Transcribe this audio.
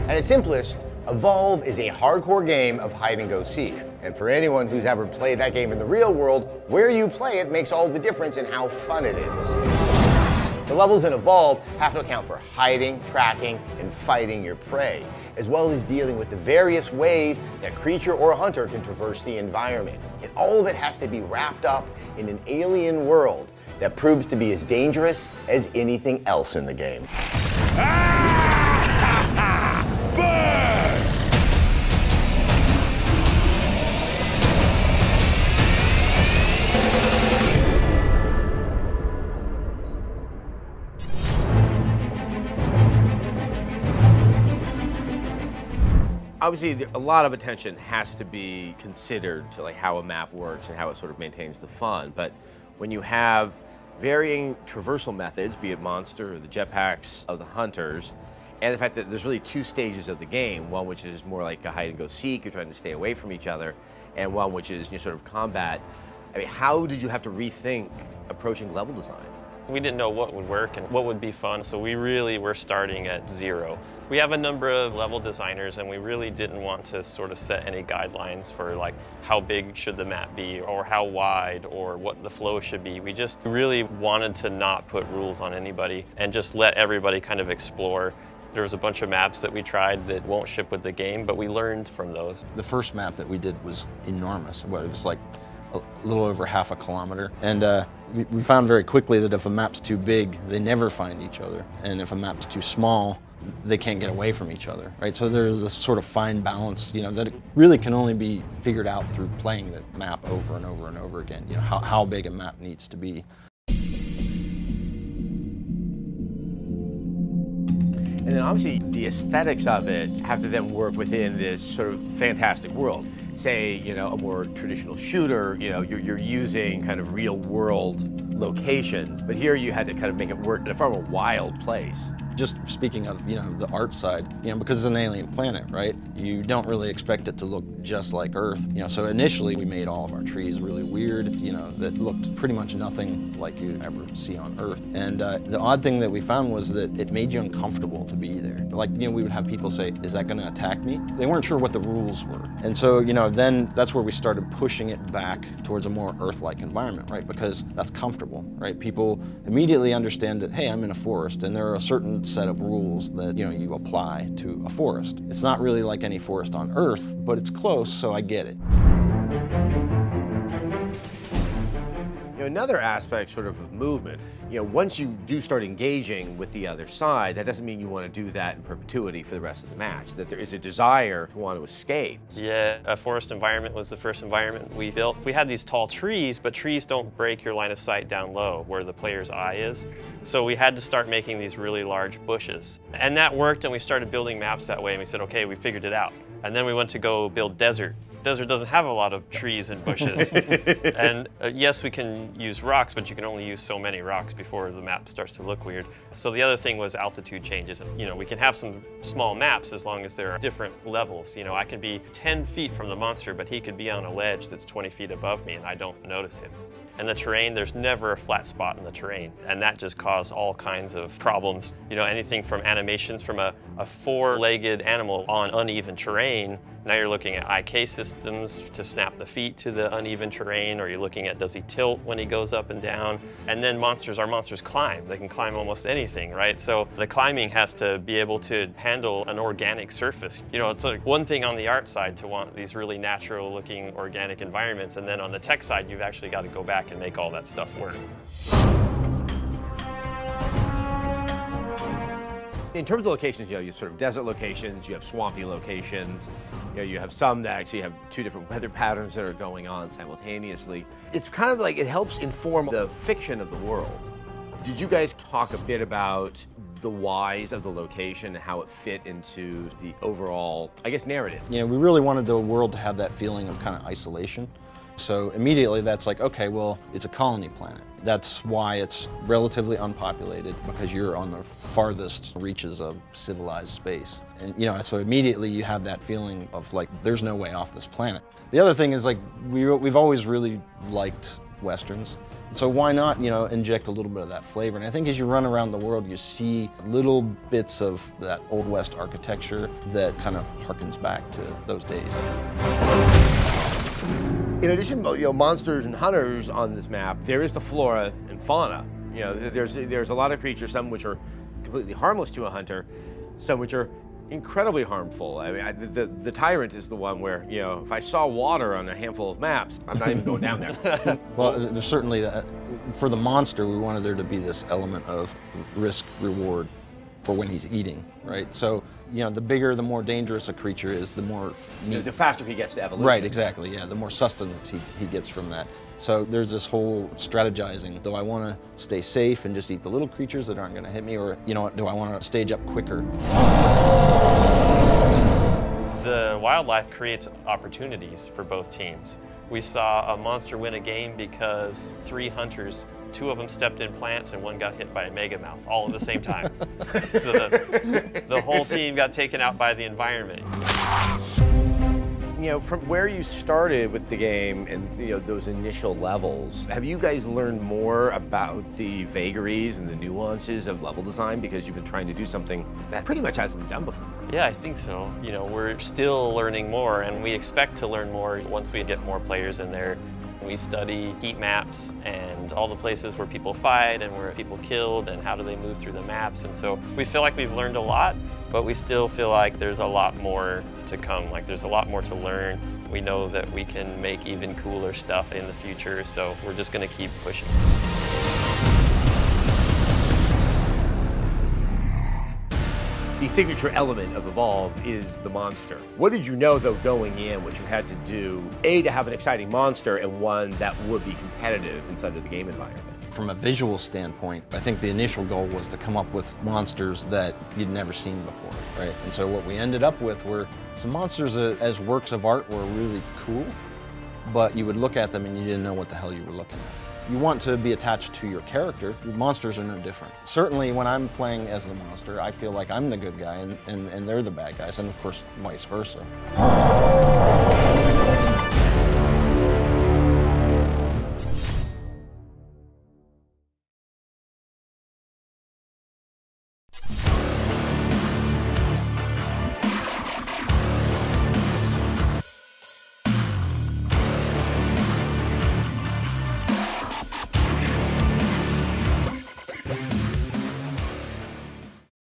At its simplest, Evolve is a hardcore game of hide and go seek. And for anyone who's ever played that game in the real world, where you play it makes all the difference in how fun it is. The levels in Evolve have to account for hiding, tracking, and fighting your prey, as well as dealing with the various ways that creature or hunter can traverse the environment. And all of it has to be wrapped up in an alien world that proves to be as dangerous as anything else in the game. Obviously, a lot of attention has to be considered to like how a map works and how it sort of maintains the fun. But when you have varying traversal methods, be it monster or the jetpacks of the hunters, and the fact that there's really two stages of the game, one which is more like a hide and go seek, you're trying to stay away from each other, and one which is sort of combat. I mean, how did you have to rethink approaching level design? We didn't know what would work and what would be fun, so we really were starting at zero. We have a number of level designers, and we really didn't want to sort of set any guidelines for like how big should the map be or how wide or what the flow should be. We just really wanted to not put rules on anybody and just let everybody kind of explore. There was a bunch of maps that we tried that won't ship with the game, but we learned from those. The first map that we did was enormous. It was like a little over half a kilometer. And we found very quickly that if a map's too big, they never find each other. And if a map's too small, they can't get away from each other, right? So there's this sort of fine balance, that it really can only be figured out through playing the map over and over and over again, how big a map needs to be. And then obviously the aesthetics of it have to then work within this sort of fantastic world. Say, a more traditional shooter, you're using kind of real world locations, but here you had to kind of make it work in a far more wild place. Just speaking of, the art side, because it's an alien planet, right? You don't really expect it to look just like Earth. So initially we made all of our trees really weird, that looked pretty much nothing like you'd ever see on Earth. And the odd thing that we found was that it made you uncomfortable to be there. Like, we would have people say, is that gonna attack me? They weren't sure what the rules were. And so, then that's where we started pushing it back towards a more Earth-like environment, right? Because that's comfortable, right? People immediately understand that, hey, I'm in a forest, and there are a certain set of rules that you apply to a forest. It's not really like any forest on Earth, but it's close, so I get it. Another aspect sort of movement, once you do start engaging with the other side, that doesn't mean you want to do that in perpetuity for the rest of the match, that there is a desire to want to escape. Yeah, a forest environment was the first environment we built. We had these tall trees, but trees don't break your line of sight down low where the player's eye is. So we had to start making these really large bushes. And that worked, and we started building maps that way, and we said, okay, we figured it out. And then we went to go build desert. Desert doesn't have a lot of trees and bushes. And yes, we can use rocks, but you can only use so many rocks before the map starts to look weird. So the other thing was altitude changes. We can have some small maps as long as there are different levels. I can be 10 feet from the monster, but he could be on a ledge that's 20 feet above me and I don't notice him. And the terrain, there's never a flat spot in the terrain. And that just caused all kinds of problems. Anything from animations from a four-legged animal on uneven terrain. Now you're looking at IK systems to snap the feet to the uneven terrain, or you're looking at, does he tilt when he goes up and down? And then our monsters climb. They can climb almost anything, right? So the climbing has to be able to handle an organic surface. It's like one thing on the art side to want these really natural looking organic environments, and then on the tech side, you've actually got to go back and make all that stuff work. In terms of locations, you have sort of desert locations, you have swampy locations, you have some that actually have two different weather patterns that are going on simultaneously. It's kind of like it helps inform the fiction of the world. Did you guys talk a bit about the whys of the location and how it fit into the overall, narrative? We really wanted the world to have that feeling of kind of isolation. So immediately that's like, okay, well, it's a colony planet. That's why it's relatively unpopulated, because you're on the farthest reaches of civilized space. And so immediately you have that feeling of like, there's no way off this planet. The other thing is like, we've always really liked Westerns. So why not, you know, inject a little bit of that flavor? And I think as you run around the world, you see little bits of that Old West architecture that kind of harkens back to those days. In addition, you know, monsters and hunters on this map, there is the flora and fauna. You know, there's a lot of creatures, some which are completely harmless to a hunter, some which are incredibly harmful. I mean, the tyrant is the one where, you know, if I saw water on a handful of maps, I'm not even going down there. Well, there's certainly, for the monster, we wanted there to be this element of risk-reward for when he's eating, right? So, you know, the bigger, the more dangerous a creature is, the more meat. The faster he gets to evolution. Right, exactly, yeah, the more sustenance he gets from that. So there's this whole strategizing. Do I want to stay safe and just eat the little creatures that aren't going to hit me, or, you know, do I want to stage up quicker? The wildlife creates opportunities for both teams. We saw a monster win a game because 3 hunters, 2 of them stepped in plants and 1 got hit by a megamouth all at the same time. So the whole team got taken out by the environment. You know, from where you started with the game and, you know, those initial levels, have you guys learned more about the vagaries and the nuances of level design because you've been trying to do something that pretty much hasn't been done before? Yeah, I think so. You know, we're still learning more, and we expect to learn more once we get more players in there. We study heat maps and all the places where people fight and where people killed and how do they move through the maps. And so we feel like we've learned a lot, but we still feel like there's a lot more to come. Like there's a lot more to learn. We know that we can make even cooler stuff in the future, so we're just going to keep pushing. The signature element of Evolve is the monster. What did you know, though, going in, what you had to do, A, to have an exciting monster, and one that would be competitive inside of the game environment? From a visual standpoint, I think the initial goal was to come up with monsters that you'd never seen before, right? And so what we ended up with were some monsters that, as works of art, were really cool, but you would look at them and you didn't know what the hell you were looking at. You want to be attached to your character. Monsters are no different. Certainly when I'm playing as the monster, I feel like I'm the good guy and they're the bad guys, and of course vice versa.